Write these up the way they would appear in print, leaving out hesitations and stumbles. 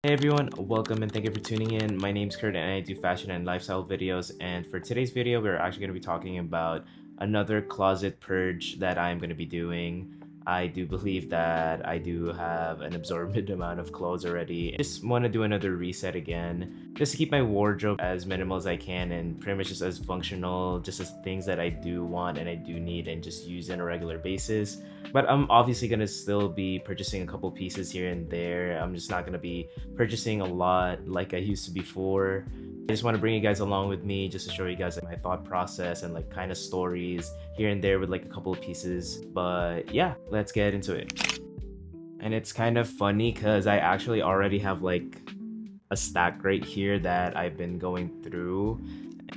Hey everyone, welcome and thank you for tuning in. My name's Kurt and I do fashion and lifestyle videos, and for today's video we're actually going to be talking about another closet purge that I'm going to be doing. I do believe that I do have an absorbent amount of clothes already. I just want to do another reset again, just to keep my wardrobe as minimal as I can and pretty much just as functional, just as things that I do want and I do need and just use on a regular basis. But I'm obviously going to still be purchasing a couple pieces here and there. I'm just not going to be purchasing a lot like I used to before. I just want to bring you guys along with me just to show you guys like my thought process and like kind of stories here and there with like a couple of pieces. But yeah, let's get into it. And it's kind of funny because I actually already have like a stack right here that I've been going through.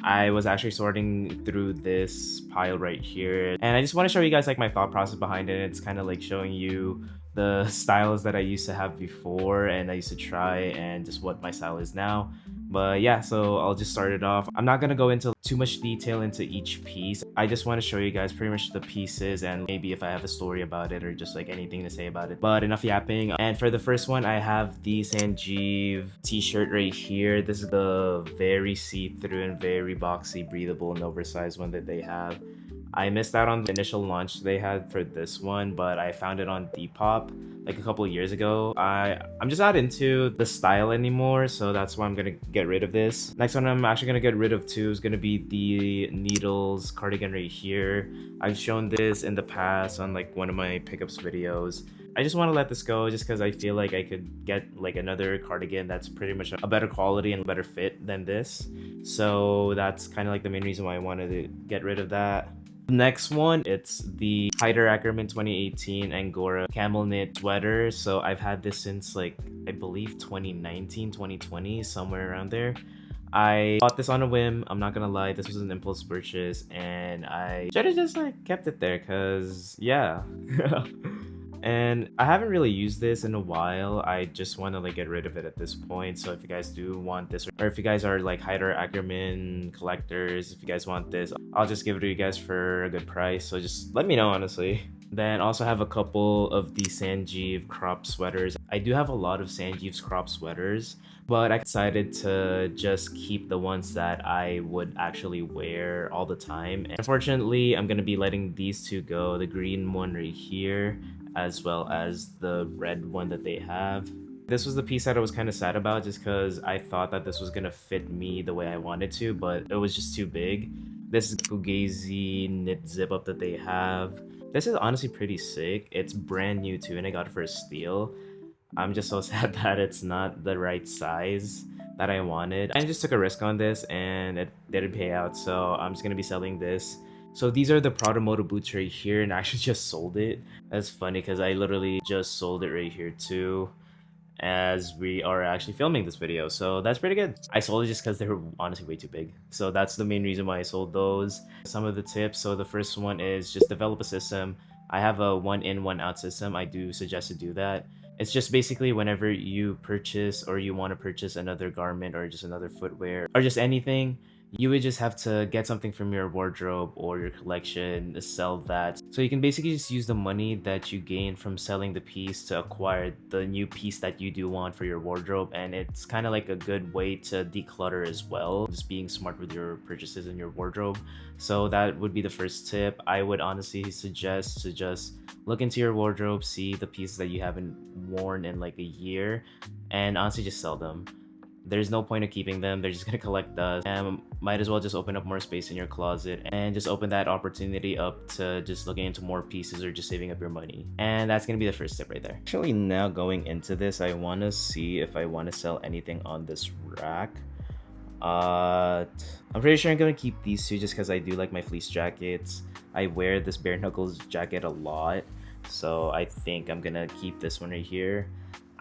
I was actually sorting through this pile right here, and I just want to show you guys like my thought process behind it. It's kind of like showing you the styles that I used to have before and I used to try and just what my style is now. But yeah, so I'll just start it off. I'm not gonna go into too much detail into each piece. I just want to show you guys pretty much the pieces and maybe if I have a story about it or just like anything to say about it. But enough yapping. And for the first one, I have the Sangiev t-shirt right here. This is the very see-through and very boxy, breathable and oversized one that they have. I missed out on the initial launch they had for this one, but I found it on Depop like a couple of years ago. I'm just not into the style anymore, so that's why I'm gonna get rid of this. Next one I'm actually gonna get rid of too is gonna be the Needles cardigan right here. I've shown this in the past on like one of my pickups videos. I just want to let this go just because I feel like I could get like another cardigan that's pretty much a better quality and better fit than this. So that's kind of like the main reason why I wanted to get rid of that. Next one, it's the Haider Ackerman 2018 Angora camel knit sweater. So I've had this since like I believe 2019, 2020, somewhere around there. I bought this on a whim. I'm not gonna lie, this was an impulse purchase and I should have just like kept it there because yeah. And I haven't really used this in a while. I just want to like get rid of it at this point. So if you guys do want this, or if you guys are like Haider Ackerman collectors, if you guys want this, I'll just give it to you guys for a good price. So just let me know, honestly. Then also have a couple of the Sangiev crop sweaters. I do have a lot of Sangiev's crop sweaters, but I decided to just keep the ones that I would actually wear all the time. And unfortunately, I'm gonna be letting these two go. The green one right here, as well as the red one that they have. This was the piece that I was kind of sad about just because I thought that this was gonna fit me the way I wanted to, but it was just too big. This is Fugazi knit zip up that they have. This is honestly pretty sick. It's brand new too, and I got it for a steal. I'm just so sad that it's not the right size that I wanted. I just took a risk on this and it didn't pay out, so I'm just gonna be selling this. So these are the Prada Moto boots right here, and I actually just sold it. That's funny because I literally just sold it right here too as we are actually filming this video. So that's pretty good. I sold it just because they were honestly way too big. So that's the main reason why I sold those. Some of the tips. So the first one is just develop a system. I have a 1 in 1 out system. I do suggest to do that. It's just basically whenever you purchase or you want to purchase another garment or just another footwear or just anything, you would just have to get something from your wardrobe or your collection, sell that. So you can basically just use the money that you gain from selling the piece to acquire the new piece that you do want for your wardrobe. And it's kind of like a good way to declutter as well, just being smart with your purchases in your wardrobe. So that would be the first tip. I would honestly suggest to just look into your wardrobe, see the pieces that you haven't worn in like a year, and honestly just sell them. There's no point of keeping them. They're just gonna collect dust, and might as well just open up more space in your closet and just open that opportunity up to just looking into more pieces or just saving up your money. And that's gonna be the first step right there. Actually, now going into this, I want to see if I want to sell anything on this rack. I'm pretty sure I'm gonna keep these two just because I do like my fleece jackets. I wear this bare knuckles jacket a lot, so I think I'm gonna keep this one right here.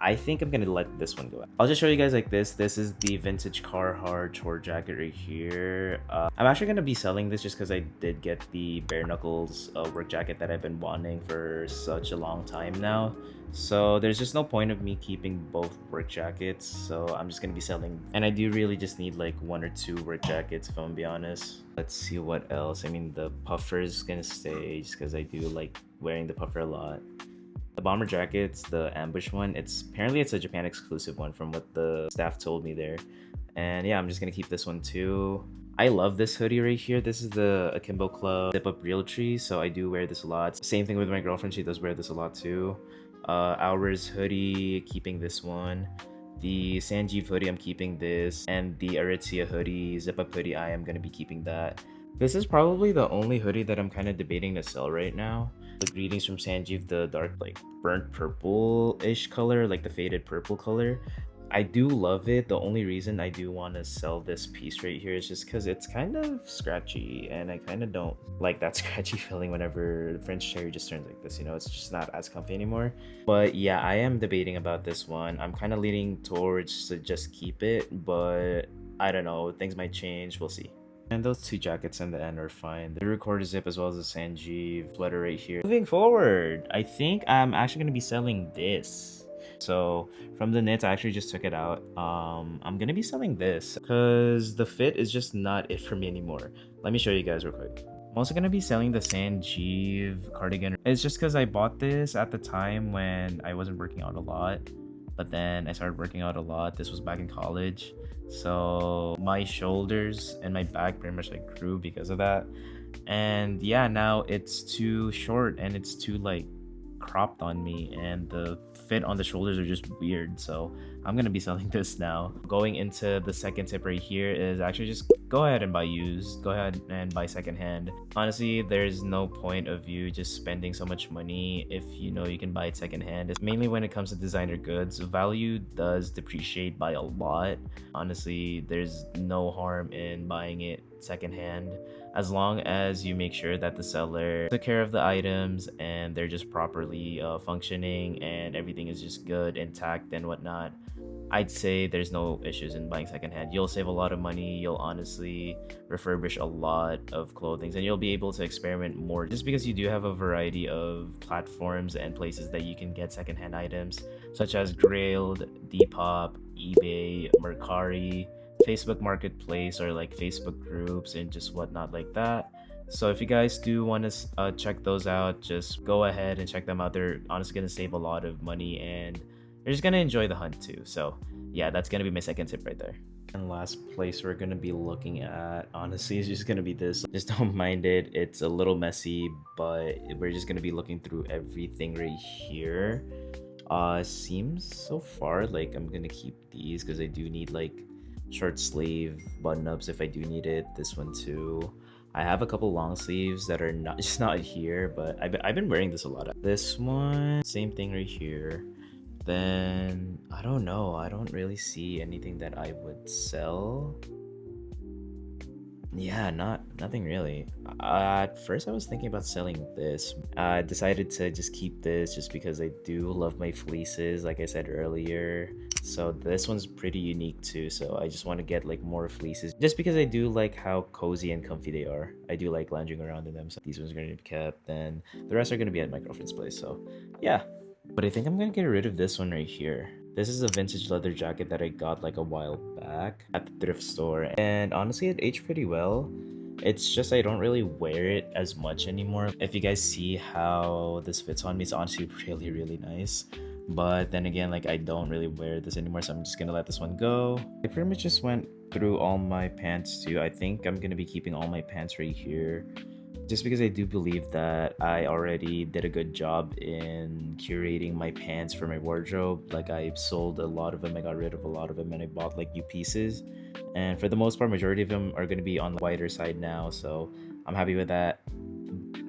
I think I'm gonna let this one go. I'll just show you guys like this. This is the vintage Carhartt chore jacket right here. I'm actually gonna be selling this just because I did get the bare knuckles work jacket that I've been wanting for such a long time now. So there's just no point of me keeping both work jackets. So I'm just gonna be selling. And I do really just need like 1 or 2 work jackets if I'm gonna be honest. Let's see what else. I mean, the puffer is gonna stay just because I do like wearing the puffer a lot. The bomber jackets, the ambush one, it's a Japan exclusive one from what the staff told me there. And yeah, I'm just gonna keep this one too. I love this hoodie right here. This is the Akimbo Club Zip Up Realtree, so I do wear this a lot. Same thing with my girlfriend, she does wear this a lot too. Hours hoodie, keeping this one. The Sangiev hoodie, I'm keeping this. And the Aritzia hoodie, Zip Up hoodie, I am gonna be keeping that. This is probably the only hoodie that I'm kind of debating to sell right now. The Greetings from Sanjeev, the dark, like, burnt purple-ish color, like the faded purple color. I do love it. The only reason I do want to sell this piece right here is just because it's kind of scratchy, and I kind of don't like that scratchy feeling whenever the French cherry just turns like this, you know, it's just not as comfy anymore. But yeah, I am debating about this one. I'm kind of leaning towards to just keep it, but I don't know, things might change, we'll see. And those two jackets in the end are fine. The recorder zip as well as the Sanjeev sweater right here. Moving forward, I think I'm actually going to be selling this. So from the knits, I actually just took it out. I'm going to be selling this because the fit is just not it for me anymore. Let me show you guys real quick. I'm also going to be selling the Sanjeev cardigan. It's just because I bought this at the time when I wasn't working out a lot. But then I started working out a lot. This was back in college. So my shoulders and my back pretty much like grew because of that. And yeah, now it's too short and it's too like cropped on me, and the fit on the shoulders are just weird. So I'm gonna be selling this now. Going into the second tip right here is actually just go ahead and buy used. Go ahead and buy secondhand. Honestly, there's no point of you just spending so much money if you know you can buy it secondhand. It's mainly when it comes to designer goods. Value does depreciate by a lot. Honestly, there's no harm in buying it secondhand as long as you make sure that the seller took care of the items and they're just properly functioning and everything is just good, intact and whatnot. I'd say there's no issues in buying secondhand. You'll save a lot of money. You'll honestly refurbish a lot of clothing, and you'll be able to experiment more just because you do have a variety of platforms and places that you can get secondhand items, such as Grailed, Depop, eBay, Mercari, Facebook Marketplace, or like Facebook groups and just whatnot like that. So if you guys do want to check those out, just go ahead and check them out. They're honestly going to save a lot of money and you're just going to enjoy the hunt too. So yeah, that's going to be my second tip right there. And last place we're going to be looking at, honestly, is just going to be this. Just don't mind it. It's a little messy, but we're just going to be looking through everything right here. Seems so far like I'm going to keep these because I do need like short sleeve button ups if I do need it. This one too. I have a couple long sleeves that are not just not here, but I've been wearing this a lot. This one, same thing right here. Then I don't know, I don't really see anything that I would sell. Yeah, nothing really. At first I was thinking about selling this. I decided to just keep this just because I do love my fleeces, like I said earlier. So this one's pretty unique too, so I just want to get like more fleeces just because I do like how cozy and comfy they are. I do like lounging around in them, so these ones are going to be kept, and the rest are going to be at my girlfriend's place. So yeah, but I think I'm going to get rid of this one right here. This is a vintage leather jacket that I got like a while back at the thrift store, and honestly it aged pretty well. It's just I don't really wear it as much anymore. If you guys see how this fits on me, it's honestly really nice. But then again, like I don't really wear this anymore, so I'm just gonna let this one go. I pretty much just went through all my pants too. I think I'm gonna be keeping all my pants right here, just because I do believe that I already did a good job in curating my pants for my wardrobe. Like I sold a lot of them, I got rid of a lot of them, and I bought like new pieces. And for the most part, majority of them are gonna be on the wider side now, so I'm happy with that.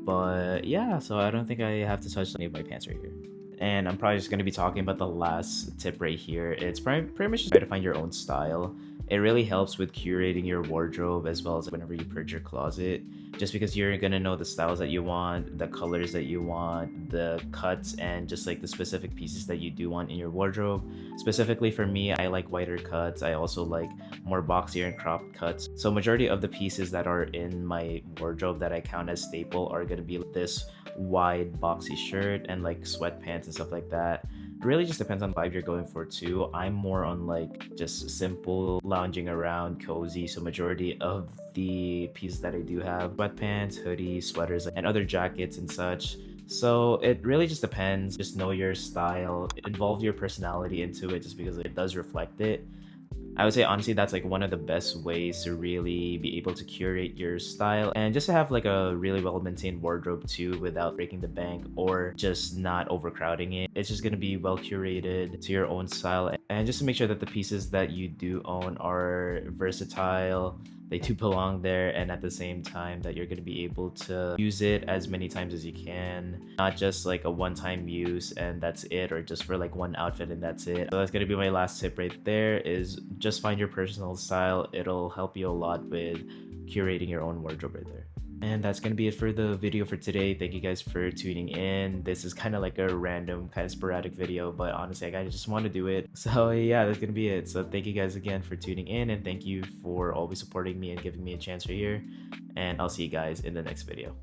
But yeah, so I don't think I have to touch any of my pants right here. And I'm probably just going to be talking about the last tip right here. It's pretty much just try to find your own style. It really helps with curating your wardrobe as well as whenever you purge your closet, just because you're going to know the styles that you want, the colors that you want, the cuts, and just like the specific pieces that you do want in your wardrobe. Specifically for me, I like wider cuts. I also like more boxier and cropped cuts. So majority of the pieces that are in my wardrobe that I count as staple are going to be this wide boxy shirt and like sweatpants and stuff like that. It really just depends on the vibe you're going for too. I'm more on like just simple lounging around, cozy. So majority of the pieces that I do have, sweatpants, hoodies, sweaters, and other jackets and such. So it really just depends. Just know your style, involve your personality into it just because it does reflect it. I would say honestly that's like one of the best ways to really be able to curate your style and just to have like a really well maintained wardrobe too without breaking the bank or just not overcrowding it. It's just gonna be well curated to your own style and just to make sure that the pieces that you do own are versatile, they do belong there, and at the same time that you're going to be able to use it as many times as you can, not just like a one-time use and that's it, or just for like one outfit and that's it. So that's going to be my last tip right there, is just find your personal style. It'll help you a lot with curating your own wardrobe right there. And that's gonna be it for the video for today. Thank you guys for tuning in. This is kind of like a random, kind of sporadic video, but honestly, I kind of just want to do it. So yeah, that's gonna be it. So thank you guys again for tuning in, and thank you for always supporting me and giving me a chance right here. And I'll see you guys in the next video.